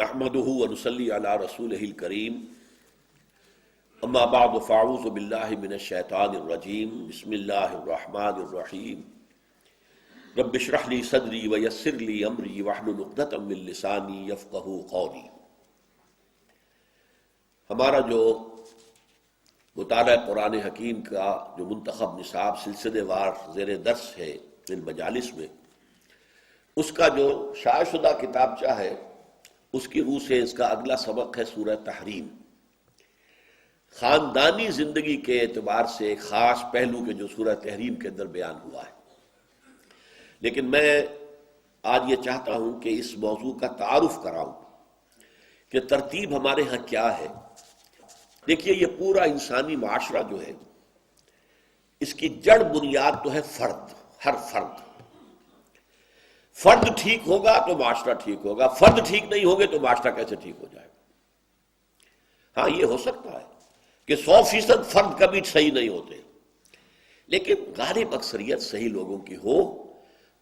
نحمده ونصلي على رسوله الكريم اما بعد فاعوذ بالله من الشیطان الرجیم بسم اللہ الرحمن الرحیم رب اشرح لي صدری ویسر لي امری واحلل عقدۃ من لسانی یفقهوا قولی۔ ہمارا جو مطالعہ قرآن حکیم کا جو منتخب نصاب سلسلے وار زیر درس ہے ان مجالس میں، اس کا جو شائع شدہ کتابچہ ہے اس کی روح سے اس کا اگلا سبق ہے سورہ تحریم۔ خاندانی زندگی کے اعتبار سے ایک خاص پہلو کے جو سورہ تحریم کے اندر بیان ہوا ہے، لیکن میں آج یہ چاہتا ہوں کہ اس موضوع کا تعارف کراؤں کہ ترتیب ہمارے ہاں کیا ہے۔ دیکھیے، یہ پورا انسانی معاشرہ جو ہے، اس کی جڑ بنیاد تو ہے فرد، ہر فرد۔ فرد ٹھیک ہوگا تو معاشرہ ٹھیک ہوگا، فرد ٹھیک نہیں ہوگے تو معاشرہ کیسے ٹھیک ہو جائے گا؟ ہاں، یہ ہو سکتا ہے کہ 100% فرد کبھی صحیح نہیں ہوتے، لیکن غالب اکثریت صحیح لوگوں کی ہو،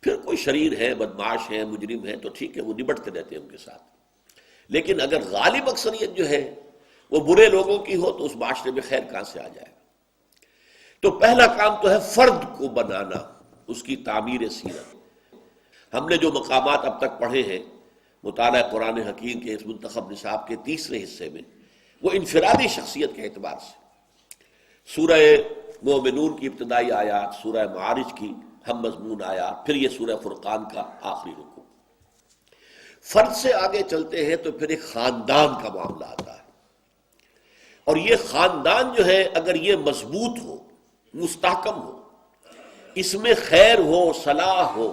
پھر کوئی شریر ہے، بدمعاش ہے، مجرم ہے، تو ٹھیک ہے، وہ نبٹتے رہتے ہیں ان کے ساتھ۔ لیکن اگر غالب اکثریت جو ہے وہ برے لوگوں کی ہو تو اس معاشرے میں خیر کہاں سے آ جائے گا؟ تو پہلا کام تو ہے فرد کو بنانا، اس کی تعمیر سیرت۔ ہم نے جو مقامات اب تک پڑھے ہیں مطالعہ قرآن حکیم کے اس منتخب نصاب کے تیسرے حصے میں، وہ انفرادی شخصیت کے اعتبار سے سورہ مومنون کی ابتدائی آیات، سورہ معارج کی ہم مضمون آیات، پھر یہ سورہ فرقان کا آخری رکوع۔ فرد سے آگے چلتے ہیں تو پھر ایک خاندان کا معاملہ آتا ہے، اور یہ خاندان جو ہے اگر یہ مضبوط ہو، مستحکم ہو، اس میں خیر ہو، صلاح ہو،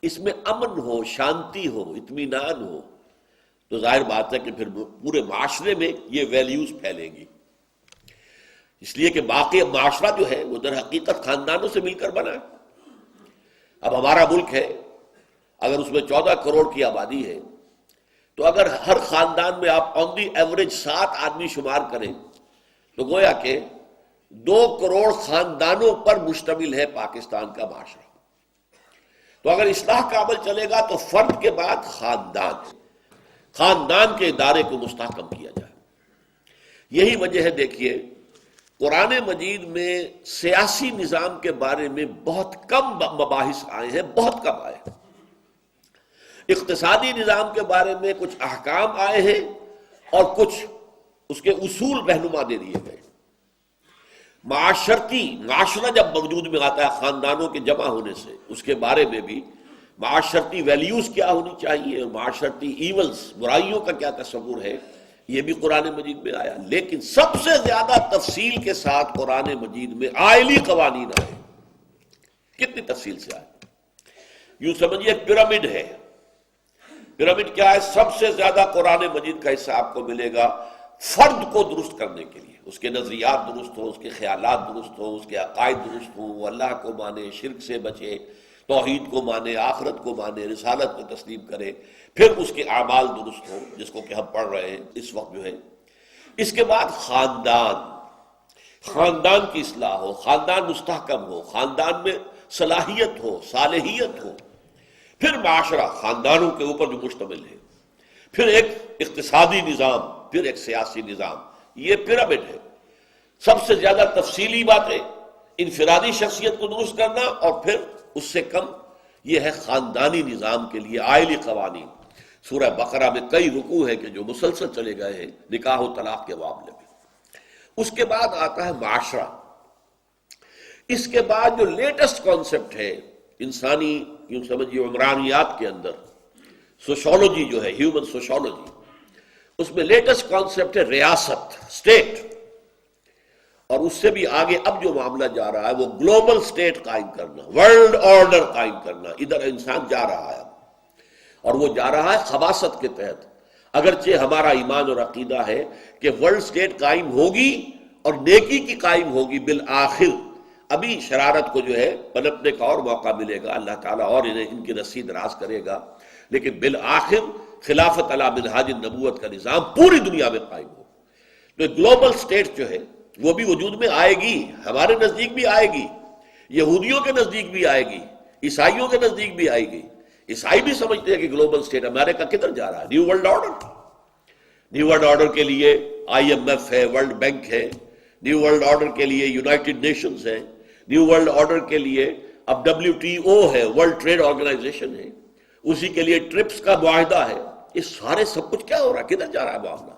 اس میں امن ہو، شانتی ہو، اطمینان ہو، تو ظاہر بات ہے کہ پھر پورے معاشرے میں یہ ویلیوز پھیلیں گی۔ اس لیے کہ باقی معاشرہ جو ہے وہ در حقیقت خاندانوں سے مل کر بنا ہے۔ اب ہمارا ملک ہے، اگر اس میں 14 کروڑ کی آبادی ہے، تو اگر ہر خاندان میں آپ آن دی ایوریج 7 آدمی شمار کریں تو گویا کہ 2 کروڑ خاندانوں پر مشتمل ہے پاکستان کا معاشرہ۔ تو اگر اصلاح کا عمل چلے گا تو فرد کے بعد خاندان کے ادارے کو مستحکم کیا جائے۔ یہی وجہ ہے، دیکھیے، قرآن مجید میں سیاسی نظام کے بارے میں بہت کم مباحث آئے ہیں، بہت کم آئے ہیں۔ اقتصادی نظام کے بارے میں کچھ احکام آئے ہیں اور کچھ اس کے اصول رہنما دے دیے گئے۔ معاشرہ جب وجود میں آتا ہے خاندانوں کے جمع ہونے سے، اس کے بارے میں بھی معاشرتی ویلیوز کیا ہونی چاہیے، معاشرتی ایولز، برائیوں کا کیا تصور ہے، یہ بھی قرآن مجید میں آیا۔ لیکن سب سے زیادہ تفصیل کے ساتھ قرآن مجید میں آئلی قوانین آئے۔ کتنی تفصیل سے آئے؟ یوں سمجھیے پیرامڈ ہے۔ پیرامڈ کیا ہے؟ سب سے زیادہ قرآن مجید کا حصہ آپ کو ملے گا فرد کو درست کرنے کے لیے، اس کے نظریات درست ہوں، اس کے خیالات درست ہوں، اس کے عقائد درست ہوں، وہ اللہ کو مانے، شرک سے بچے، توحید کو مانے، آخرت کو مانے، رسالت کو تسلیم کرے، پھر اس کے اعمال درست ہوں، جس کو کہ ہم پڑھ رہے ہیں اس وقت جو ہے۔ اس کے بعد خاندان کی اصلاح ہو، خاندان مستحکم ہو، خاندان میں صلاحیت ہو، صالحیت ہو، پھر معاشرہ خاندانوں کے اوپر جو مشتمل ہے، پھر ایک اقتصادی نظام، پھر ایک سیاسی نظام۔ یہ پیرامڈ ہے۔ سب سے زیادہ تفصیلی باتیں انفرادی شخصیت کو درست کرنا، اور پھر اس سے کم یہ ہے خاندانی نظام کے لیے آئلی قوانین۔ سورہ بقرہ میں کئی رکوع ہے کہ جو مسلسل چلے گئے ہیں نکاح و طلاق کے معاملے میں۔ اس کے بعد آتا ہے معاشرہ۔ اس کے بعد جو لیٹسٹ کانسیپٹ ہے انسانی، یوں سمجھیے عمرانیات کے اندر، سوشولوجی جو ہے، ہیومن سوشولوجی، اس میں لیٹسٹ کانسیپٹ ہے ریاست، اسٹیٹ۔ اور اس سے بھی آگے اب جو معاملہ جا رہا ہے وہ گلوبل اسٹیٹ قائم کرنا، ورلڈ آرڈر قائم کرنا۔ ادھر انسان جا رہا ہے، اور وہ جا رہا ہے خباثت کے تحت۔ اگرچہ ہمارا ایمان اور عقیدہ ہے کہ ورلڈ اسٹیٹ قائم ہوگی اور نیکی کی قائم ہوگی بالآخر۔ ابھی شرارت کو جو ہے پنپنے کا اور موقع ملے گا، اللہ تعالیٰ اور ان کی رسی دراز کرے گا، لیکن بالآخر خلافت علی منہاج النبوت کا نظام پوری دنیا میں قائم ہو۔ تو گلوبل اسٹیٹ جو ہے وہ بھی وجود میں آئے گی، ہمارے نزدیک بھی آئے گی، یہودیوں کے نزدیک بھی آئے گی، عیسائیوں کے نزدیک بھی آئے گی۔ عیسائی بھی سمجھتے ہیں کہ گلوبل اسٹیٹ امریکہ کدھر جا رہا ہے، new world order. New world order کے لیے IMF ہے، ورلڈ بینک ہے، نیو ورلڈ آرڈر کے لیے یونائٹڈ نیشنز ہے، نیو ورلڈ آرڈر کے لیے اب WTO ہے، ورلڈ ٹریڈ آرگنائزیشن ہے، اسی کے لیے ٹرپس کا معاہدہ ہے. یہ سارے سب کچھ کیا ہو رہا ہے، کدھر جا رہا ہے معاملہ؟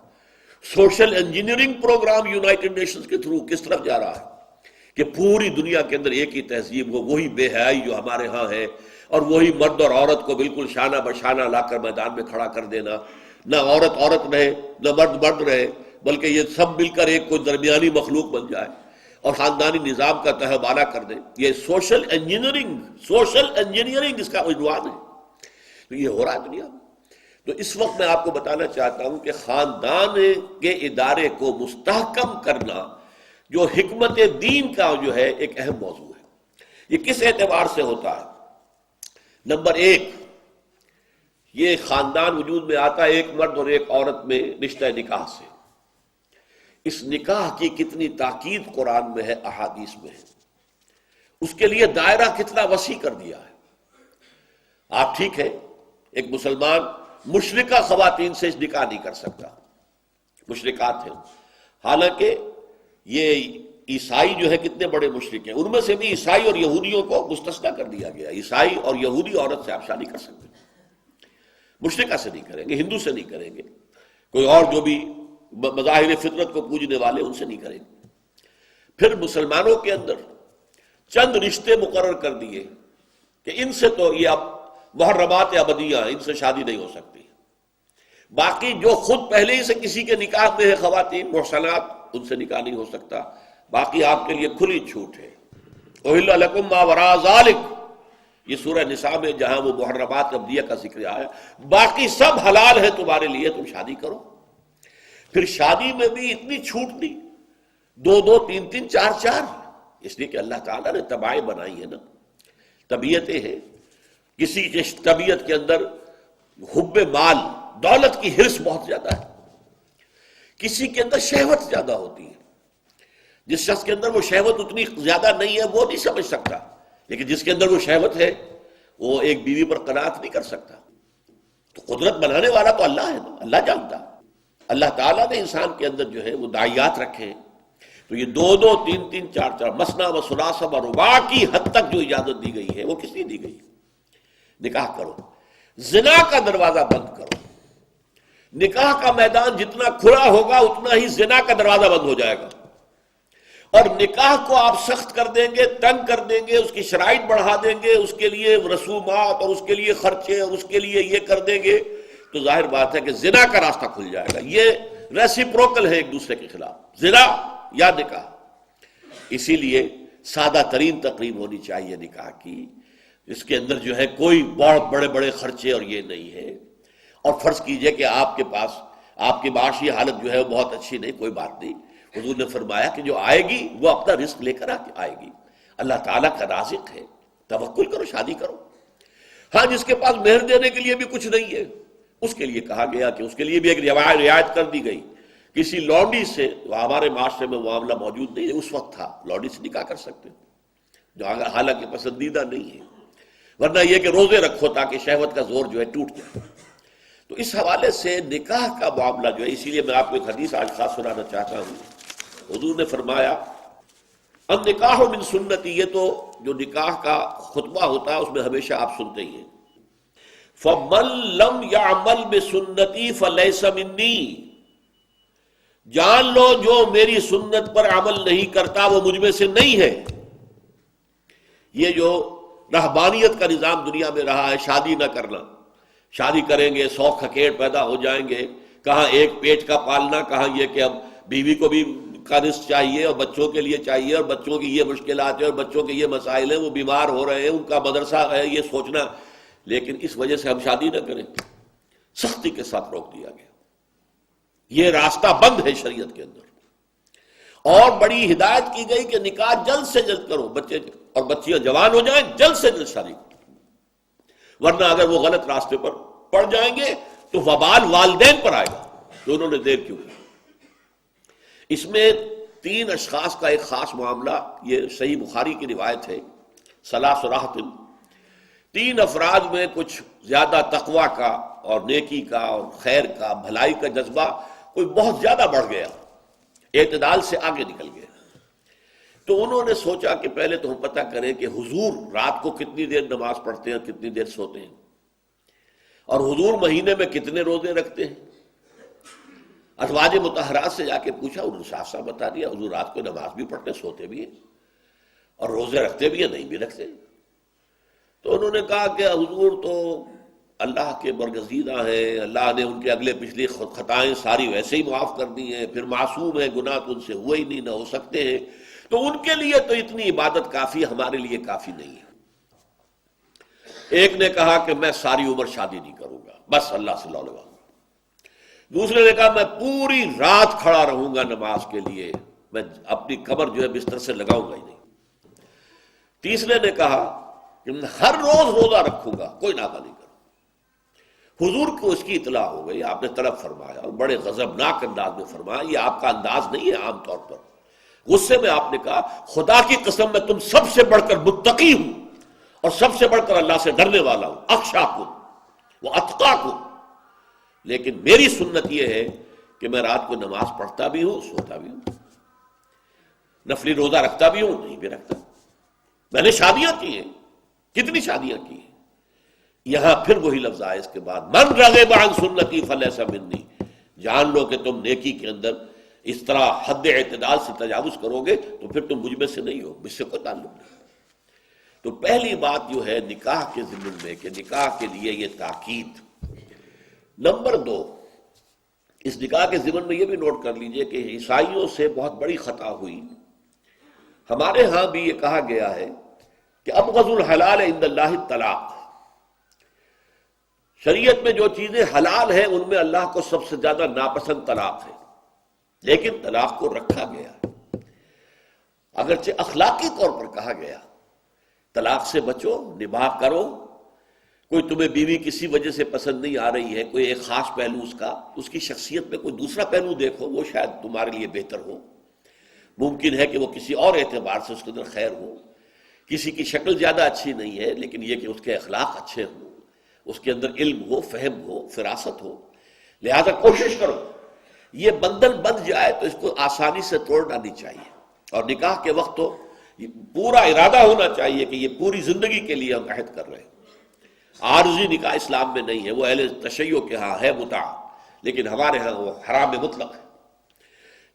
Social engineering program United Nations کے تھرو کس طرف جا رہا ہے کہ پوری دنیا کے اندر ایک ہی تہذیب ہو، وہی بے حیائی جو ہمارے ہاں ہے، اور وہی مرد اور عورت کو بالکل شانہ بشانہ لا کر میدان میں کھڑا کر دینا. نہ عورت عورت رہے، نہ مرد مرد رہے، بلکہ یہ سب مل کر ایک کوئی درمیانی مخلوق بن جائے اور خاندانی نظام کا تہہ بالا کر دے. یہ سوشل انجینئرنگ اس کا عنوان ہے. تو یہ ہو رہا ہے دنیا میں. تو اس وقت میں آپ کو بتانا چاہتا ہوں کہ خاندان کے ادارے کو مستحکم کرنا جو حکمت دین کا جو ہے ایک اہم موضوع ہے. یہ کس اعتبار سے ہوتا ہے؟ نمبر ایک، یہ خاندان وجود میں آتا ہے ایک مرد اور ایک عورت میں رشتہ نکاح سے. اس نکاح کی کتنی تاکید قرآن میں ہے، احادیث میں ہے، اس کے لیے دائرہ کتنا وسیع کر دیا ہے. آپ ٹھیک ہے، ایک مسلمان مشرکہ خواتین سے نکاح نہیں کر سکتا، مشرکات ہیں. حالانکہ یہ عیسائی جو ہے کتنے بڑے مشرک ہیں، ان میں سے بھی عیسائی اور یہودیوں کو مستثنیٰ کر دیا گیا. عیسائی اور یہودی عورت سے آپ شادی کر سکتے ہیں، مشرکہ سے نہیں کریں گے، ہندو سے نہیں کریں گے، کوئی اور جو بھی مظاہر فطرت کو پوجنے والے ان سے نہیں کریں گے. پھر مسلمانوں کے اندر چند رشتے مقرر کر دیے کہ ان سے تو یہ اب محرمات ابدیہ، ان سے شادی نہیں ہو سکتی. باقی جو خود پہلے ہی سے کسی کے نکاح میں ہے خواتین محصنات، ان سے نکاح نہیں ہو سکتا. باقی آپ کے لیے کھلی چھوٹ ہے. احل لکم ما وراء ذالک، یہ سورہ نساء میں جہاں وہ محرمات ابدیہ کا ذکر آیا، باقی سب حلال ہے تمہارے لیے، تم شادی کرو. پھر شادی میں بھی اتنی چھوٹ نہیں، 2 3 3 4 4، اس لیے کہ اللہ تعالیٰ نے طبائع بنائی ہے نا، طبیعتیں ہیں. کسی کی طبیعت کے اندر حب مال، دولت کی حرص بہت زیادہ ہے، کسی کے اندر شہوت زیادہ ہوتی ہے. جس شخص کے اندر وہ شہوت اتنی زیادہ نہیں ہے وہ نہیں سمجھ سکتا، لیکن جس کے اندر وہ شہوت ہے وہ ایک بیوی پر قناعت نہیں کر سکتا. تو قدرت بنانے والا تو اللہ ہے نا، اللہ جانتا. اللہ تعالیٰ نے انسان کے اندر جو ہے وہ داعیات رکھے ہیں. تو یہ 2 2 3 3 4 4 مثنا و ثلاث و رباع کی حد تک جو اجازت دی گئی ہے وہ کس لیے دی گئی؟ نکاح کرو، زنا کا دروازہ بند کرو. نکاح کا میدان جتنا کھلا ہوگا اتنا ہی زنا کا دروازہ بند ہو جائے گا. اور نکاح کو آپ سخت کر دیں گے، تنگ کر دیں گے، اس کی شرائط بڑھا دیں گے، اس کے لیے رسومات اور اس کے لیے خرچے اور اس کے لیے یہ کر دیں گے، تو ظاہر بات ہے کہ زنا کا راستہ کھل جائے گا. یہ ریسیپروکل ہے ایک دوسرے کے خلاف، زنا یا نکاح. اسی لیے سادہ ترین تقریب ہونی چاہیے نکاح کی، اس کے اندر جو ہے کوئی بہت بڑے بڑے خرچے اور یہ نہیں ہے. اور فرض کیجئے کہ آپ کے پاس آپ کی معاشی حالت جو ہے بہت اچھی نہیں، کوئی بات نہیں. حضور نے فرمایا کہ جو آئے گی وہ اپنا رزق لے کر آئے گی، اللہ تعالیٰ کا رازق ہے، توکل کرو، شادی کرو. ہاں جس کے پاس مہر دینے کے لیے بھی کچھ نہیں ہے، اس کے لیے کہا گیا کہ اس کے لیے بھی ایک رعایت کر دی گئی. کسی لونڈی سے ہمارے معاشرے میں معاملہ موجود نہیں ہے، اس وقت تھا، لونڈی سے نکاح کر سکتے جو حالانکہ پسندیدہ نہیں ہے، ورنہ یہ کہ روزے رکھو تاکہ شہوت کا زور جو ہے ٹوٹ جائے. تو اس حوالے سے نکاح کا معاملہ جو ہے، اسی لیے میں آپ کو ایک حدیث آج خاص سنانا چاہتا ہوں. حضور نے فرمایا النکاح من سنتی، یہ تو جو نکاح کا خطبہ ہوتا ہے اس میں ہمیشہ آپ سنتے ہی ہیں، فمن لم يعمل بسنتی فلیس منی، جان لو جو میری سنت پر عمل نہیں کرتا وہ مجھ میں سے نہیں ہے. یہ جو رہبانیت کا نظام دنیا میں رہا ہے، شادی نہ کرنا، شادی کریں گے 100 کھکیڑ پیدا ہو جائیں گے، کہاں ایک پیٹ کا پالنا، کہاں یہ کہ اب بیوی کو بھی کا رزق چاہیے اور بچوں کے لیے چاہیے، اور بچوں کی یہ مشکلات ہیں اور بچوں کے یہ مسائل ہیں، وہ بیمار ہو رہے ہیں، ان کا مدرسہ ہے، یہ سوچنا. لیکن اس وجہ سے ہم شادی نہ کریں، سختی کے ساتھ روک دیا گیا. یہ راستہ بند ہے شریعت کے اندر. اور بڑی ہدایت کی گئی کہ نکاح جلد سے جلد کرو، بچے اور بچیاں جوان ہو جائیں جلد سے جلد شادی کرو، ورنہ اگر وہ غلط راستے پر پڑ جائیں گے تو وبال والدین پر آئے گا کہ انہوں نے دیر کیوں کی. اس میں 3 اشخاص کا ایک خاص معاملہ، یہ صحیح بخاری کی روایت ہے، ثلاث راہط، 3 افراد میں کچھ زیادہ تقویٰ کا اور نیکی کا اور خیر کا بھلائی کا جذبہ کوئی بہت زیادہ بڑھ گیا، اعتدال سے آگے نکل گیا، تو انہوں نے سوچا کہ پہلے تو ہم پتہ کریں کہ حضور رات کو کتنی دیر نماز پڑھتے ہیں، کتنی دیر سوتے ہیں، اور حضور مہینے میں کتنے روزے رکھتے ہیں۔ ازواج مطہرات سے جا کے پوچھا، انہوں نے صاف صاف بتا دیا حضور رات کو نماز بھی پڑھتے، سوتے بھی ہیں، اور روزے رکھتے بھی ہیں، نہیں بھی رکھتے۔ تو انہوں نے کہا کہ حضور تو اللہ کے برگزیدہ ہیں، اللہ نے ان کے اگلے پچھلی خطائیں ساری ویسے ہی معاف کر دی ہیں، پھر معصوم ہیں، گناہ تو ان سے ہوئے ہی نہیں، نہ ہو سکتے ہیں، تو ان کے لیے تو اتنی عبادت کافی، ہمارے لیے کافی نہیں ہے۔ ایک نے کہا کہ میں ساری عمر شادی نہیں کروں گا، بس اللہ سے لو لگاؤں گا۔ دوسرے نے کہا میں پوری رات کھڑا رہوں گا نماز کے لیے، میں اپنی کمر جو ہے بستر سے لگاؤں گا ہی نہیں۔ تیسرے نے کہا کہ میں ہر روز روزہ رکھوں گا، کوئی ناغہ نہیں کروں۔ حضور کو اس کی اطلاع ہو گئی، آپ نے طلب فرمایا اور بڑے غضبناک انداز میں فرمایا، یہ آپ کا انداز نہیں ہے عام طور پر۔ غصے میں آپ نے کہا خدا کی قسم میں تم سب سے بڑھ کر متقی ہوں اور سب سے بڑھ کر اللہ سے ڈرنے والا ہوں، اخشاکم و اتقاکم، لیکن میری سنت یہ ہے کہ میں رات کو نماز پڑھتا بھی ہوں، سوتا بھی ہوں، نفلی روزہ رکھتا بھی ہوں، نہیں بھی رکھتا۔ میں نے شادیاں کی ہیں، کتنی شادیاں کی ہیں۔ یہاں پھر وہی لفظ آئے اس کے بعد، من رغب عن سنتی فلیس منی، جان لو کہ تم نیکی کے اندر اس طرح حد اعتدال سے تجاوز کرو گے تو پھر تم مجھ میں سے نہیں ہو، مجھ سے کوئی تعلق نہیں۔ تو پہلی بات جو ہے نکاح کے ضمن میں کہ نکاح کے لیے یہ تاکید۔ نمبر 2، اس نکاح کے ضمن میں یہ بھی نوٹ کر لیجئے کہ عیسائیوں سے بہت بڑی خطا ہوئی۔ ہمارے ہاں بھی یہ کہا گیا ہے کہ ابغض الحلال عند اللہ الطلاق، شریعت میں جو چیزیں حلال ہیں ان میں اللہ کو سب سے زیادہ ناپسند طلاق ہے، لیکن طلاق کو رکھا گیا ہے۔ اگرچہ اخلاقی طور پر کہا گیا طلاق سے بچو، نباہ کرو، کوئی تمہیں بیوی کسی وجہ سے پسند نہیں آ رہی ہے، کوئی ایک خاص پہلو اس کی شخصیت میں کوئی دوسرا پہلو دیکھو، وہ شاید تمہارے لیے بہتر ہو، ممکن ہے کہ وہ کسی اور اعتبار سے اس کے اندر خیر ہو، کسی کی شکل زیادہ اچھی نہیں ہے لیکن یہ کہ اس کے اخلاق اچھے ہوں، اس کے اندر علم ہو، فہم ہو، فراست ہو، لہذا کوشش کرو۔ یہ بندھن بندھ جائے تو اس کو آسانی سے توڑنا نہیں چاہیے، اور نکاح کے وقت تو پورا ارادہ ہونا چاہیے کہ یہ پوری زندگی کے لیے ہم عہد کر رہے ہیں۔ عارضی نکاح اسلام میں نہیں ہے، وہ اہل تشیع کے ہاں ہے متع، لیکن ہمارے ہاں وہ حرام مطلق ہے۔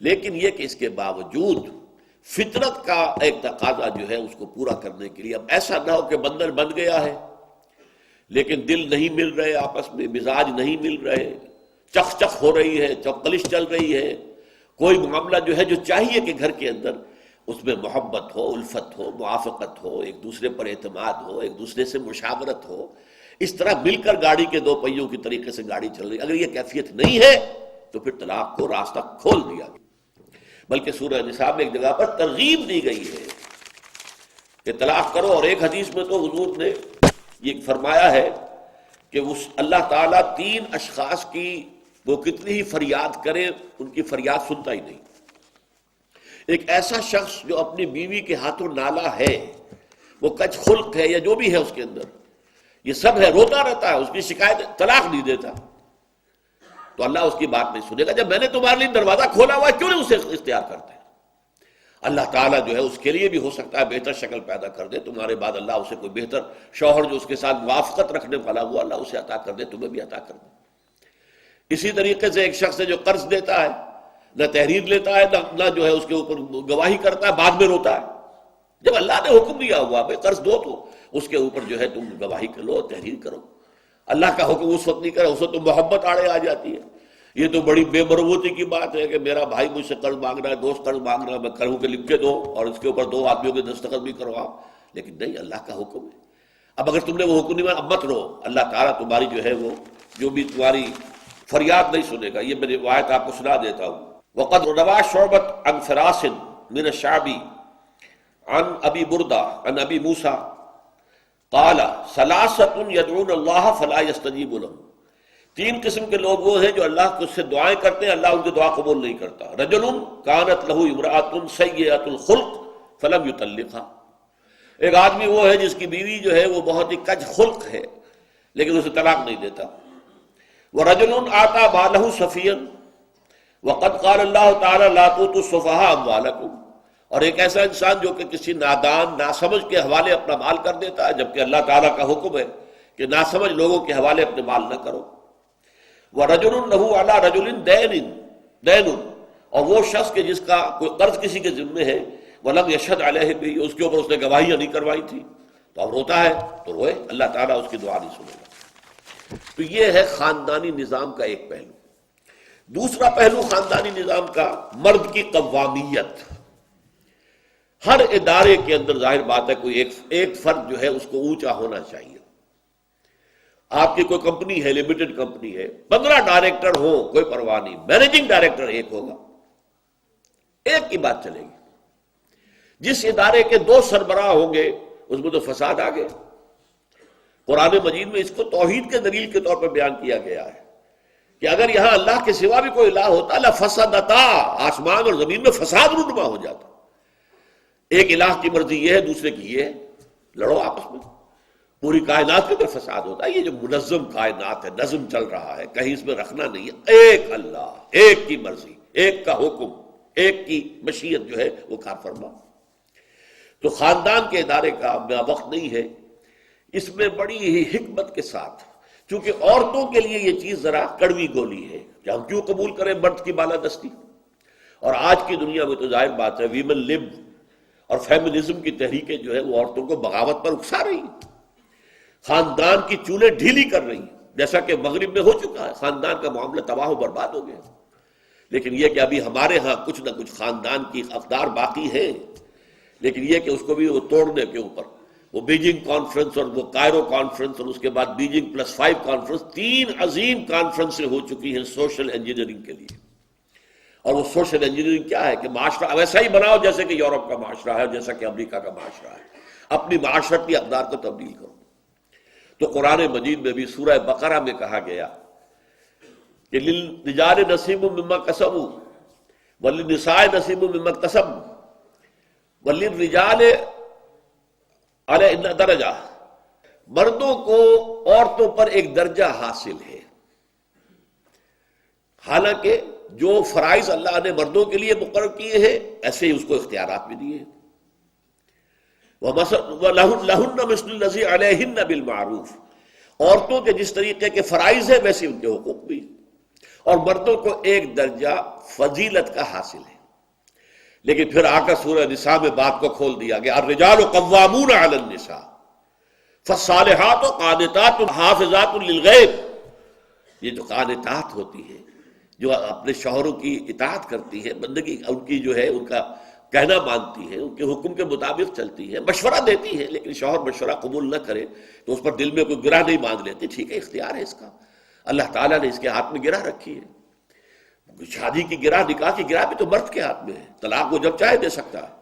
لیکن یہ کہ اس کے باوجود فطرت کا ایک تقاضا جو ہے اس کو پورا کرنے کے لیے اب ایسا نہ ہو کہ بندھن بن گیا ہے لیکن دل نہیں مل رہے، آپس میں مزاج نہیں مل رہے، چخ چخ ہو رہی ہے، چپکلش چل رہی ہے، کوئی معاملہ جو ہے جو چاہیے کہ گھر کے اندر اس میں محبت ہو، الفت ہو، موافقت ہو، ایک دوسرے پر اعتماد ہو، ایک دوسرے سے مشاورت ہو، اس طرح مل کر گاڑی کے 2 پہیوں کی طریقے سے گاڑی چل رہی، اگر یہ کیفیت نہیں ہے تو پھر طلاق کو راستہ کھول دیا گیا۔ بلکہ سورہ نساء میں ایک جگہ پر ترغیب دی گئی ہے کہ طلاق کرو، اور ایک حدیث میں تو حضور نے یہ فرمایا ہے کہ اس اللہ تعالیٰ 3 اشخاص کی وہ کتنی ہی فریاد کرے ان کی فریاد سنتا ہی نہیں۔ ایک ایسا شخص جو اپنی بیوی کے ہاتھوں نالا ہے، وہ کچ خلق ہے یا جو بھی ہے اس کے اندر، یہ سب ہے، روتا رہتا ہے، اس کی شکایت، طلاق نہیں دیتا، تو اللہ اس کی بات نہیں سنے گا۔ جب میں نے تمہارے لیے دروازہ کھولا ہوا ہے کیوں نہیں اسے اختیار کرتے؟ اللہ تعالیٰ جو ہے اس کے لیے بھی ہو سکتا ہے بہتر شکل پیدا کر دے، تمہارے بعد اللہ اسے کوئی بہتر شوہر جو اس کے ساتھ موافقت رکھنے والا ہوا اللہ اسے عطا کر دے، تمہیں بھی عطا کر دے۔ اسی طریقے سے ایک شخص ہے جو قرض دیتا ہے، نہ تحریر لیتا ہے، نہ جو ہے اس کے اوپر گواہی کرتا ہے، بعد میں روتا ہے۔ جب اللہ نے حکم دیا ہوا بھائی قرض دو تو اس کے اوپر جو ہے تم گواہی کرو، تحریر کرو، اللہ کا حکم اس وقت نہیں کرے، اس وقت تو محبت آڑے آ جاتی ہے۔ یہ تو بڑی بے مربوطی کی بات ہے کہ میرا بھائی مجھ سے قرض مانگ رہا ہے، دوست قرض مانگ رہا ہے، میں کہوں کہ لکھ کے دو اور اس کے اوپر 2 آدمیوں کے دستخط بھی کرواؤ، لیکن نہیں، اللہ کا حکم ہے۔ اب اگر تم نے وہ حکم نہیں مانا اب مت رو، اللہ تعالیٰ تمہاری جو ہے وہ جو بھی تمہاری فریاد نہیں سنے گا۔ یہ میں روایت آپ کو سنا دیتا ہوں۔ وقد روى شعبة عن فراس من الشعبي عن ابی بردہ عن ابی موسیٰ قال ثلاثة يدعون الله فلا يستجيب لهم، 3 قسم کے لوگ وہ ہیں جو اللہ کو سے دعائیں کرتے ہیں، اللہ ان کی دعا قبول نہیں کرتا۔ رجل كانت له امرأة سيئة الخلق فلم يطلقها، ایک آدمی وہ ہے جس کی بیوی جو ہے وہ بہت ہی کج خلق ہے لیکن اسے طلاق نہیں دیتا. وَرَجُلٌ آتَى مَالَهُ سَفِيًّا وَقَدْ قَالَ اللَّهُ تَعَالَى لَا تُؤْتُوا السُّفَهَاءَ أَمْوَالَكُمْ، اور ایک ایسا انسان جو کہ کسی نادان ناسمجھ کے حوالے اپنا مال کر دیتا ہے، جبکہ اللہ تعالیٰ کا حکم ہے کہ ناسمجھ لوگوں کے حوالے اپنے مال نہ کرو. وَرَجُلٌ لَهُ عَلَى رَجُلٍ دَيْنٌ، اور وہ شخص کہ جس کا کوئی قرض کسی کے ذمے ہے، وَلَمْ يَشْهَدْ عَلَيْهِ بِهِ، اس کے اوپر اس نے گواہیاں نہیں کروائی تھی، تو اب روتا ہے تو روئے، اللہ تعالیٰ اس کی دعا نہیں سنے گا. تو یہ ہے خاندانی نظام کا ایک پہلو. دوسرا پہلو خاندانی نظام کا مرد کی قوامیت. ہر ادارے کے اندر ظاہر بات ہے کوئی ایک فرد جو ہے اس کو اونچا ہونا چاہیے. آپ کی کوئی کمپنی ہے، لمیٹڈ کمپنی ہے، 15 ڈائریکٹر ہو کوئی پرواہ نہیں، مینیجنگ ڈائریکٹر ایک ہوگا، ایک کی بات چلے گی. جس ادارے کے 2 سربراہ ہوں گے اس میں تو فساد آ گئے. قرآن مجید میں اس کو توحید کے دلیل کے طور پر بیان کیا گیا ہے کہ اگر یہاں اللہ کے سوا بھی کوئی الہ ہوتا لفسدتا، آسمان اور زمین میں فساد رونما ہو جاتا. ایک الہ کی مرضی یہ ہے، دوسرے کی یہ ہے، لڑو آپس میں، پوری کائنات کے اندر فساد ہوتا ہے. یہ جو منظم کائنات ہے، نظم چل رہا ہے، کہیں اس میں رکھنا نہیں ہے، ایک اللہ، ایک کی مرضی، ایک کا حکم، ایک کی مشیت جو ہے وہ کار فرما. تو خاندان کے ادارے کا وقت نہیں ہے، اس میں بڑی ہی حکمت کے ساتھ، چونکہ عورتوں کے لیے یہ چیز ذرا کڑوی گولی ہے کہ ہم کیوں قبول کریں مرد کی بالادستی. اور آج کی دنیا میں تو ظاہر بات ہے ویمن لب اور فیمنزم کی تحریکیں جو ہے وہ عورتوں کو بغاوت پر اکسا رہی ہیں، خاندان کی چولیں ڈھیلی کر رہی ہیں، جیسا کہ مغرب میں ہو چکا ہے. خاندان کا معاملہ تباہ و برباد ہو گیا. لیکن یہ کہ ابھی ہمارے ہاں کچھ نہ کچھ خاندان کی اقدار باقی ہے، لیکن یہ کہ اس کو بھی وہ توڑنے کے اوپر وہ بیجنگ کانفرنس اور وہ کائرو کانفرنس اور اس کے بعد بیجنگ +5 کانفرنس، 3 عظیم کانفرنسیں ہو چکی ہیں سوشل انجینئرنگ کے لیے. اور وہ سوشل انجینئرنگ کیا ہے کہ معاشرہ ویسا ہی بناؤ جیسے کہ یورپ کا معاشرہ ہے، جیسا کہ امریکہ کا معاشرہ ہے، اپنی معاشرتی اقدار کو تبدیل کرو. تو قرآن مجید میں بھی سورہ بقرہ میں کہا گیا کہ للرجال نصیب مما کسبوا وللنساء نصیب مما اکتسبن وللرجال علیہن درجہ، مردوں کو عورتوں پر ایک درجہ حاصل ہے. حالانکہ جو فرائض اللہ نے مردوں کے لیے مقرر کیے ہیں ایسے ہی اس کو اختیارات بھی دیے ہیں. لَهُنَّ مِثْلُ الَّذِي عَلَيْهِنَّ بِالْمَعْرُوفِ، عورتوں کے جس طریقے کے فرائض ہیں ویسے ان کے حقوق بھی، اور مردوں کو ایک درجہ فضیلت کا حاصل ہے. لیکن پھر آ کر سورہ نساء میں بات کو کھول دیا گیا، الرجال قوامون علی النساء فالصالحات قانتات حافظات للغیب. یہ جو قانتات ہوتی ہے، جو اپنے شوہروں کی اطاعت کرتی ہے، بندگی ان کی جو ہے ان کا کہنا مانتی ہے، ان کے حکم کے مطابق چلتی ہے، مشورہ دیتی ہے، لیکن شوہر مشورہ قبول نہ کرے تو اس پر دل میں کوئی گرہ نہیں باندھ لیتی. ٹھیک ہے، اختیار ہے اس کا، اللہ تعالیٰ نے اس کے ہاتھ میں گرہ رکھی ہے. شادی کی گرہ، نکاح کی گرہ بھی تو مرد کے ہاتھ میں ہے، طلاق وہ جب چاہے دے سکتا ہے.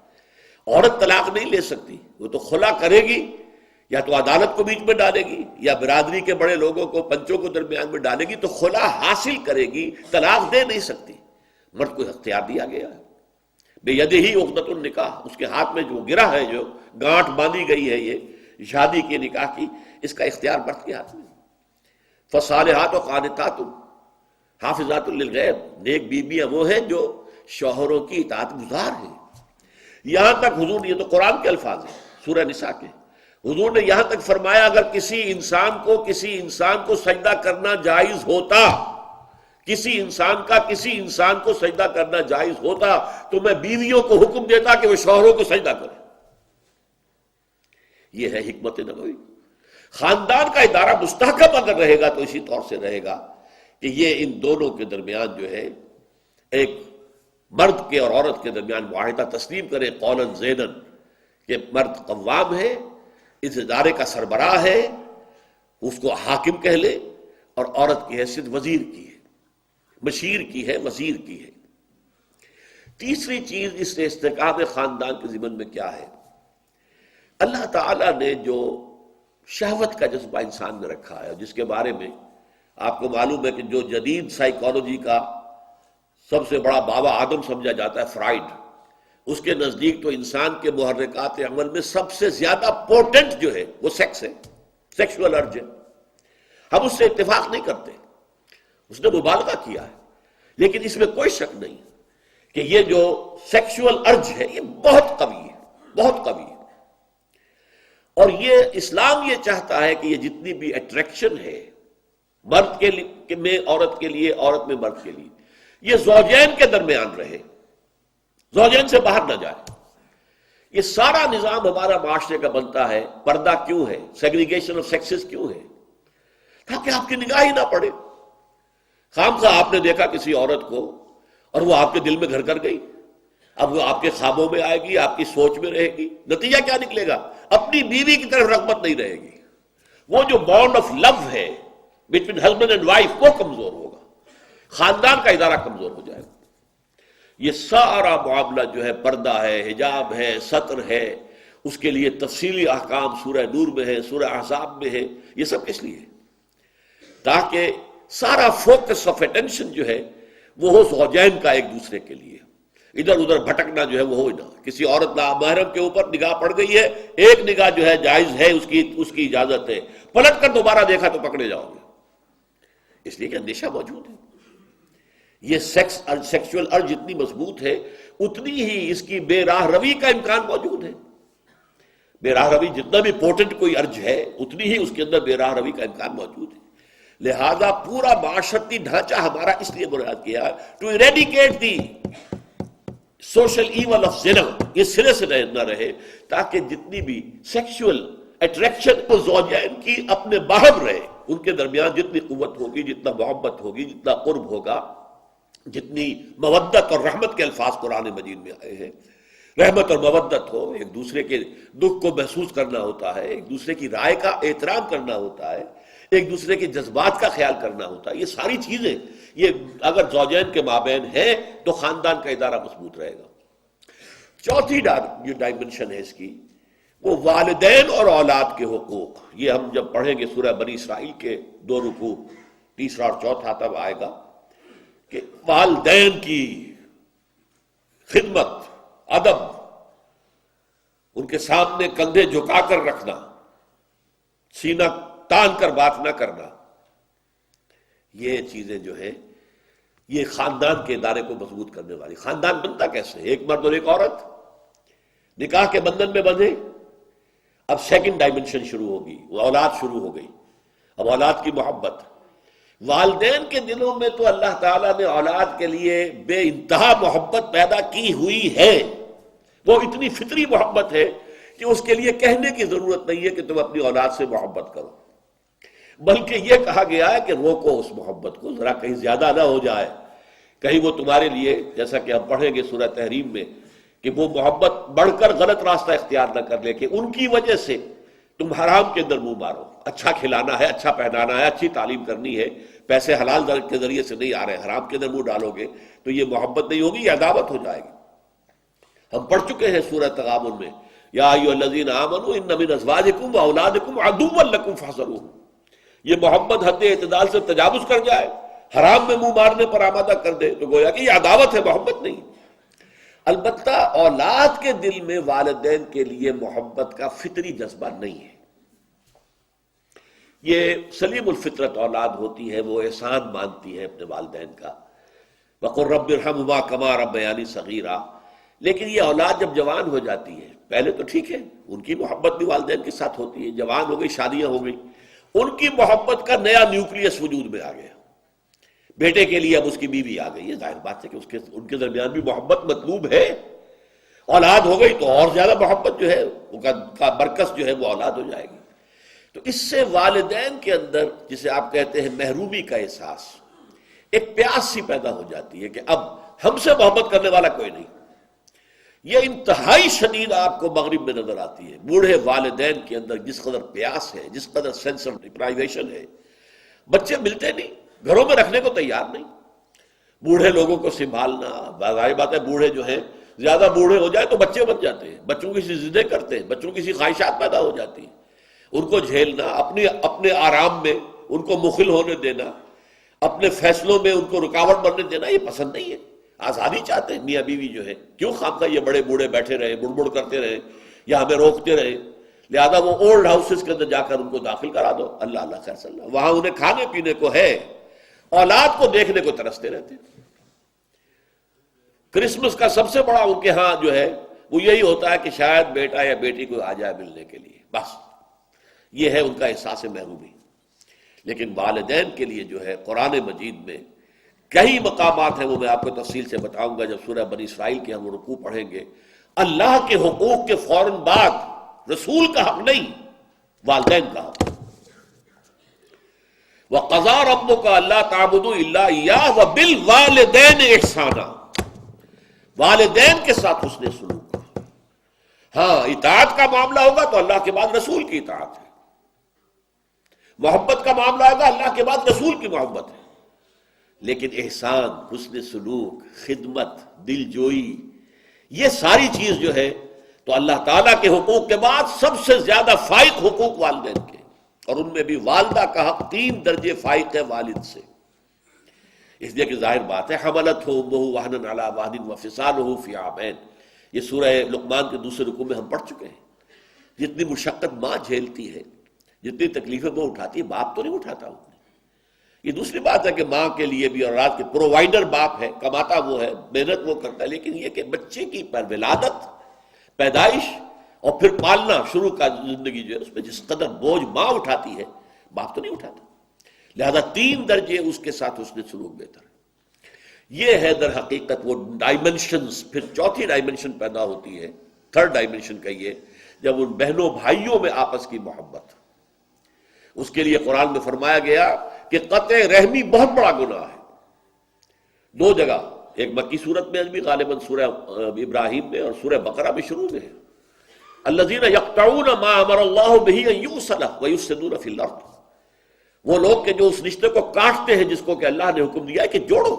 عورت طلاق نہیں لے سکتی، وہ تو خلا کرے گی، یا تو عدالت کو بیچ میں ڈالے گی یا برادری کے بڑے لوگوں کو، پنچوں کو درمیان میں ڈالے گی، تو خلا حاصل کرے گی، طلاق دے نہیں سکتی. مرد کو اختیار دیا گیا ہے، بے یدہ عقدۃ النکاح، اس کے ہاتھ میں جو گرہ ہے، جو گانٹھ باندھی گئی ہے یہ شادی کے نکاح کی، اس کا اختیار مرد کے ہاتھ میں. فالصالحات قانتات حافظات للغیب، نیک بیویاں وہ ہیں جو شوہروں کی اطاعت گزار ہیں. یہاں تک حضور، یہ تو قرآن کے الفاظ ہیں سورہ نساء کے، حضور نے یہاں تک فرمایا اگر کسی انسان کو سجدہ کرنا جائز ہوتا، کسی انسان کو سجدہ کرنا جائز ہوتا تو میں بیویوں کو حکم دیتا کہ وہ شوہروں کو سجدہ کریں. یہ ہے حکمت نبوی. خاندان کا ادارہ مستحکم اگر رہے گا تو اسی طور سے رہے گا کہ یہ ان دونوں کے درمیان جو ہے ایک مرد کے اور عورت کے درمیان معاہدہ تسلیم کرے قولا زینا کہ مرد قوام ہے، اس ادارے کا سربراہ ہے، اس کو حاکم کہہ لے، اور عورت کی حیثیت وزیر کی ہے، مشیر کی ہے، وزیر کی ہے. تیسری چیز اس سے استحکام خاندان کے ضمن میں کیا ہے؟ اللہ تعالیٰ نے جو شہوت کا جذبہ انسان میں رکھا ہے، جس کے بارے میں آپ کو معلوم ہے کہ جو جدید سائیکالوجی کا سب سے بڑا بابا آدم سمجھا جاتا ہے فرائڈ، اس کے نزدیک تو انسان کے محرکات عمل میں سب سے زیادہ پورٹنٹ جو ہے وہ سیکس ہے، سیکشول ارج ہے. ہم اس سے اتفاق نہیں کرتے، اس نے مبالغہ کیا ہے، لیکن اس میں کوئی شک نہیں کہ یہ جو سیکشول ارج ہے یہ بہت قوی ہے، بہت قوی ہے. اور یہ اسلام یہ چاہتا ہے کہ یہ جتنی بھی اٹریکشن ہے مرد کے لیے میں عورت کے لیے، عورت میں مرد کے لیے، یہ زوجین کے درمیان رہے، زوجین سے باہر نہ جائے. یہ سارا نظام ہمارا معاشرے کا بنتا ہے. پردہ کیوں ہے؟ سیگریگیشن آف سیکسز کیوں ہے؟ تاکہ آپ کی نگاہ ہی نہ پڑے. خامخواہ آپ نے دیکھا کسی عورت کو اور وہ آپ کے دل میں گھر کر گئی، اب وہ آپ کے خوابوں میں آئے گی، آپ کی سوچ میں رہے گی. نتیجہ کیا نکلے گا؟ اپنی بیوی کی طرف رغبت نہیں رہے گی. وہ جو بانڈ آف لو ہے بٹوین ہسبینڈ اینڈ وائف وہ کمزور ہوگا، خاندان کا ادارہ کمزور ہو جائے گا. یہ سارا معاملہ جو ہے پردہ ہے، حجاب ہے، ستر ہے، اس کے لیے تفصیلی احکام سورہ نور میں ہے، سورہ احزاب میں ہے. یہ سب کس لیے؟ تاکہ سارا فوکس آف اٹینشن جو ہے وہ ہو زوجین کا ایک دوسرے کے لیے. ادھر ادھر بھٹکنا جو ہے وہ ہو نہ. کسی عورت نامحرم کے اوپر نگاہ پڑ گئی ہے، ایک نگاہ جو ہے جائز ہے، اس کی اجازت ہے، پلٹ کر دوبارہ دیکھا تو پکڑے جاؤ گے، اس لیے کہ اندیشہ موجود ہے. یہ سیکشول ارج جتنی مضبوط ہے اتنی ہی اس کی بے راہ روی کا امکان موجود ہے. بے راہ روی جتنا بھی پورٹنٹ کوئی ارج ہے اتنی ہی اس کے اندر بے راہ روی کا امکان موجود ہے. لہذا پورا معاشرتی ڈھانچہ ہمارا اس لیے بنیاد کیا ہے to eradicate the social evil of زنا، یہ سرے سے نہ رہے، تاکہ جتنی بھی سیکشول اٹریکشن کو زوجین کی اپنے باہم رہے. ان کے درمیان جتنی قوت ہوگی، جتنا محبت ہوگی، جتنا قرب ہوگا، جتنی مودت اور رحمت کے الفاظ قرآن مجید میں آئے ہیں، رحمت اور مودت ہو، ایک دوسرے کے دکھ کو محسوس کرنا ہوتا ہے، ایک دوسرے کی رائے کا احترام کرنا ہوتا ہے، ایک دوسرے کے جذبات کا خیال کرنا ہوتا ہے. یہ ساری چیزیں یہ اگر زوجین کے مابین ہیں تو خاندان کا ادارہ مضبوط رہے گا. چوتھی جو ڈائمنشن ہے اس کی وہ والدین اور اولاد کے حقوق. یہ ہم جب پڑھیں گے سورہ بنی اسرائیل کے 2 رکوع، تیسرا اور چوتھا، تب آئے گا کہ والدین کی خدمت، ادب، ان کے سامنے کندھے جھکا کر رکھنا، سینہ تان کر بات نہ کرنا، یہ چیزیں جو ہے یہ خاندان کے ادارے کو مضبوط کرنے والی. خاندان بنتا کیسے؟ ایک مرد اور ایک عورت نکاح کے بندھن میں بندھے. اب سیکنڈ ڈائمنشن شروع ہوگی، وہ اولاد شروع ہو گئی. اب اولاد کی محبت. والدین کے دلوں میں تو اللہ تعالیٰ نے اولاد کے لیے بے انتہا محبت پیدا کی ہوئی ہے. وہ اتنی فطری محبت ہے کہ اس کے لیے کہنے کی ضرورت نہیں ہے کہ تم اپنی اولاد سے محبت کرو، بلکہ یہ کہا گیا ہے کہ روکو اس محبت کو، ذرا کہیں زیادہ نہ ہو جائے، کہیں وہ تمہارے لیے، جیسا کہ ہم پڑھیں گے سورہ تحریم میں، کہ وہ محبت بڑھ کر غلط راستہ اختیار نہ کر لے کہ ان کی وجہ سے تم حرام کے اندر منہ مارو. اچھا کھلانا ہے، اچھا پہنانا ہے، اچھی تعلیم کرنی ہے، پیسے حلال کے ذریعے سے نہیں آ رہے، حرام کے اندر منہ ڈالو گے تو یہ محبت نہیں ہوگی، یہ عداوت ہو جائے گی. ہم پڑھ چکے ہیں سورہ تغابن میں، یا ایھا الذین آمنوا ان من ازواجکم واولادکم عدوا لکم فاحذروہم. یہ محبت حد اعتدال سے تجاوز کر جائے، حرام میں منہ مارنے پر آمادہ کر دے، تو گویا کہ یہ عداوت ہے، محبت نہیں. البتہ اولاد کے دل میں والدین کے لیے محبت کا فطری جذبہ نہیں ہے. یہ سلیم الفطرت اولاد ہوتی ہے، وہ احسان مانتی ہے اپنے والدین کا. وَقُلْ رَبِّ ارْحَمْهُمَا كَمَا رَبَّيَانِي صَغِيرًا. لیکن یہ اولاد جب جوان ہو جاتی ہے، پہلے تو ٹھیک ہے، ان کی محبت بھی والدین کے ساتھ ہوتی ہے، جوان ہو گئی، شادیاں ہو گئی، ان کی محبت کا نیا نیوکلیس وجود میں آ گیا. بیٹے کے لیے اب اس کی بیوی آ گئی ہے، ظاہر بات ہے کہ ان کے درمیان بھی محبت مطلوب ہے. اولاد ہو گئی تو اور زیادہ محبت جو ہے کا برکس جو ہے وہ اولاد ہو جائے گی. تو اس سے والدین کے اندر، جسے آپ کہتے ہیں محرومی کا احساس، ایک پیاس سی پیدا ہو جاتی ہے کہ اب ہم سے محبت کرنے والا کوئی نہیں. یہ انتہائی شدید آپ کو مغرب میں نظر آتی ہے. بوڑھے والدین کے اندر جس قدر پیاس ہے، جس قدر سینس آف ڈپرائیویشن ہے، بچے ملتے نہیں، گھروں میں رکھنے کو تیار نہیں. بوڑھے لوگوں کو سنبھالنا، ظاہر بات ہے بوڑھے جو ہیں زیادہ بوڑھے ہو جائے تو بچے بن جاتے ہیں، بچوں کی سی ضدیں کرتے ہیں، بچوں کی سی خواہشات پیدا ہو جاتی ہیں. ان کو جھیلنا، اپنے آرام میں ان کو مخل ہونے دینا، اپنے فیصلوں میں ان کو رکاوٹ بننے دینا، یہ پسند نہیں ہے. آزادی چاہتے ہیں میاں بیوی جو ہے، کیوں خامخواہ یہ بڑے بوڑھے بیٹھے رہے، بڑ بڑ کرتے رہے یا ہمیں روکتے رہے؟ لہذا وہ اولڈ ہاؤسز کے اندر جا کر ان کو داخل کرا دو، اللہ اللہ خیر صلی اللہ، وہاں انہیں کھانے پینے کو ہے، اولاد کو دیکھنے کو ترستے رہتے ہیں۔ کرسمس کا سب سے بڑا ان کے ہاں جو ہے وہ یہی ہوتا ہے کہ شاید بیٹا یا بیٹی کو آ جائے ملنے کے لیے، بس یہ ہے ان کا احساس محرومی۔ لیکن والدین کے لیے جو ہے قرآن مجید میں کئی مقامات ہیں، وہ میں آپ کو تفصیل سے بتاؤں گا جب سورہ بنی اسرائیل کے ہم رکوع پڑھیں گے۔ اللہ کے حقوق کے فوراً بعد رسول کا حق نہیں، والدین کا حق۔ وَقَضَىٰ رَبُّكَ أَلَّا تَعْبُدُوا إِلَّا إِيَّاهُ وَبِالْوَالِدَيْنِ إِحْسَانًا، والدین کے ساتھ حسن سلوک کرو۔ ہاں اطاعت کا معاملہ ہوگا تو اللہ کے بعد رسول کی اطاعت ہے، محبت کا معاملہ ہوگا اللہ کے بعد رسول کی محبت ہے، لیکن احسان، حسن سلوک، خدمت، دل جوئی، یہ ساری چیز جو ہے تو اللہ تعالیٰ کے حقوق کے بعد سب سے زیادہ فائق حقوق والدین کے، اور ان میں بھی والدہ کا حق 3 درجے فائق ہے والد سے، اس لیے کہ ظاہر بات ہے حملتہ امہ وہنا علی وہن وفصالہ فی عامین، یہ سورہ لقمان کے دوسرے رکوع میں ہم پڑھ چکے ہیں۔ جتنی مشقت ماں جھیلتی ہے، جتنی تکلیفیں وہ اٹھاتی ہے، باپ تو نہیں اٹھاتا اتنی۔ یہ دوسری بات ہے کہ ماں کے لیے بھی اولاد کے پرووائڈر باپ ہے، کماتا وہ ہے، محنت وہ کرتا ہے، لیکن یہ کہ بچے کی ولادت، پیدائش اور پھر پالنا شروع کا زندگی جو ہے اس میں جس قدر بوجھ ماں اٹھاتی ہے باپ تو نہیں اٹھاتا، لہذا 3 درجے اس کے ساتھ اس نے سلوک بہتر ہے۔ یہ ہے در حقیقت وہ ڈائمنشنز، پھر چوتھی ڈائمنشن پیدا ہوتی ہے، 3rd ڈائمنشن کا یہ، جب ان بہنوں بھائیوں میں آپس کی محبت، اس کے لیے قرآن میں فرمایا گیا کہ قطع رحمی بہت بڑا گناہ ہے، 2 جگہ، ایک مکی صورت میں بھی غالباً سورہ ابراہیم میں اور سورہ بقرہ میں شروع میں ہے، الذین یقطعون ما امر اللہ بہ ان یوصل ویفسدون فی الارض، وہ لوگ کہ جو اس رشتے کو کاٹتے ہیں جس کو کہ اللہ نے حکم دیا ہے کہ جوڑو۔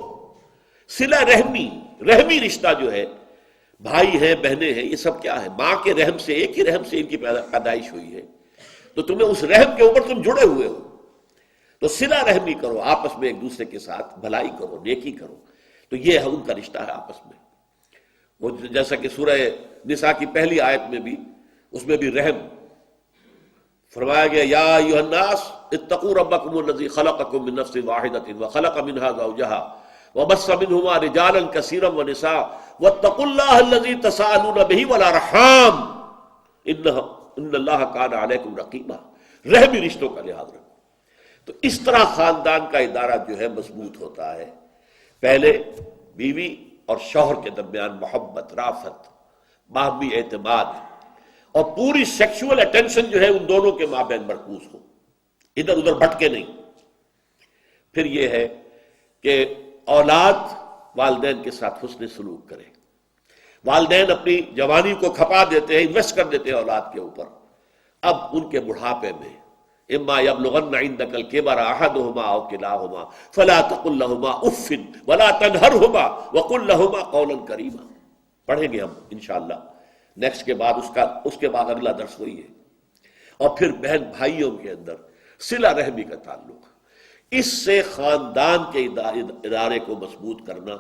صلہ رحمی، رحمی رشتہ جو ہے، بھائی ہیں بہنیں ہیں، یہ سب کیا ہے؟ ماں کے رحم سے، ایک ہی رحم سے ان کی پیدائش ہوئی ہے، تو تمہیں اس رحم کے اوپر تم جڑے ہوئے ہو، تو صلہ رحمی کرو، آپس میں ایک دوسرے کے ساتھ بھلائی کرو، نیکی کرو، تو یہ ہے ان کا رشتہ ہے آپس میں۔ وہ جیسا کہ سورہ نساء کی پہلی آیت میں بھی، اس میں بھی رحم فرمایا گیا، یا ایھا الناس اتقوا ربکم الذی خلقکم من نفس واحدۃ وخلق منها زوجها وبث منهما رجالا کثیرا ونساء واتقوا اللہ الذی تساءلون به والارحام ان اللہ کان علیکم رقیبا، رحمی رشتوں کا لحاظ رکھو۔ تو اس طرح خاندان کا ادارہ جو ہے مضبوط ہوتا ہے، پہلے بیوی اور شوہر کے درمیان محبت، رافت، باہمی اعتماد، اور پوری سیکشول اٹینشن جو ہے ان دونوں کے مابین مرکوز ہو، ادھر ادھر بھٹکے نہیں۔ پھر یہ ہے کہ اولاد والدین کے ساتھ حسن سلوک کرے، والدین اپنی جوانی کو کھپا دیتے ہیں، انویسٹ کر دیتے ہیں اولاد کے اوپر، اب ان کے بڑھاپے میں اما یبلغن عندک الکبر احدہما او کلاہما فلا تقل لہما اف ولا تنہرہما وقل لہما قولا کریما، پڑھیں گے ہم انشاءاللہ نیکسٹ کے بعد، اس کے بعد اگلا درس وہی ہے۔ اور پھر بہن بھائیوں کے اندر صلہ رحمی کا تعلق، اس سے خاندان کے ادارے کو مضبوط کرنا،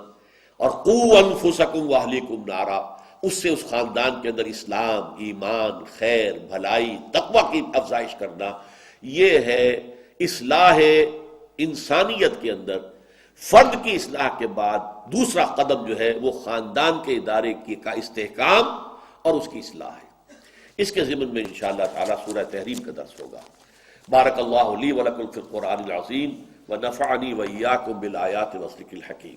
اور قوا انفسکم واہلیکم نارا، اس سے اس خاندان کے اندر اسلام، ایمان، خیر، بھلائی، تقوی کی افزائش کرنا، یہ ہے اصلاح انسانیت کے اندر فرد کی اصلاح کے بعد دوسرا قدم جو ہے وہ خاندان کے ادارے کا استحکام اور اس کی اصلاح ہے۔ اس کے ضمن میں انشاءاللہ تعالی سورہ تحریم کا درس ہوگا۔ بارک اللہ لی ولکم فی القرآن العظیم ونفعنی وإیاکم بالآیات والذکر الحکیم۔